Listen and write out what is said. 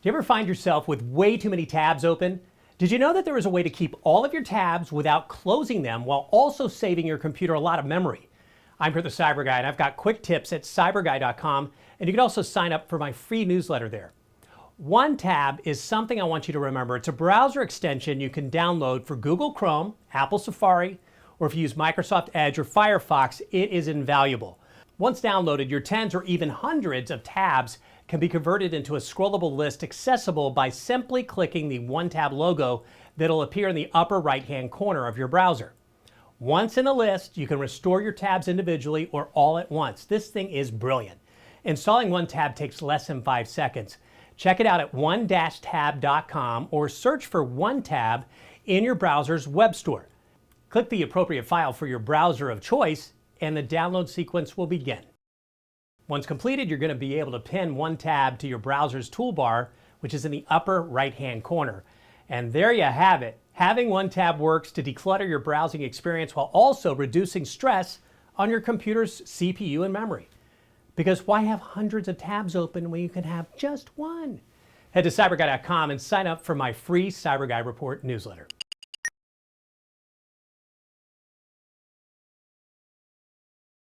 Do you ever find yourself with way too many tabs open? Did you know that there is a way to keep all of your tabs without closing them while also saving your computer a lot of memory? I'm Kurt the Cyber Guy, and I've got quick tips at cyberguy.com, and you can also sign up for my free newsletter there. OneTab is something I want you to remember. It's a browser extension you can download for Google Chrome, Apple Safari, or if you use Microsoft Edge or Firefox, it is invaluable. Once downloaded, your tens or even hundreds of tabs can be converted into a scrollable list accessible by simply clicking the OneTab logo that'll appear in the upper right-hand corner of your browser. Once in a list, you can restore your tabs individually or all at once. This thing is brilliant. Installing OneTab takes less than 5 seconds. Check it out at one-tab.com or search for OneTab in your browser's web store. Click the appropriate file for your browser of choice and the download sequence will begin. Once completed, you're going to be able to pin OneTab to your browser's toolbar, which is in the upper right-hand corner. And there you have it. Having OneTab works to declutter your browsing experience while also reducing stress on your computer's CPU and memory. Because why have hundreds of tabs open when you can have just one? Head to cyberguy.com and sign up for my free Cyber Guy Report newsletter.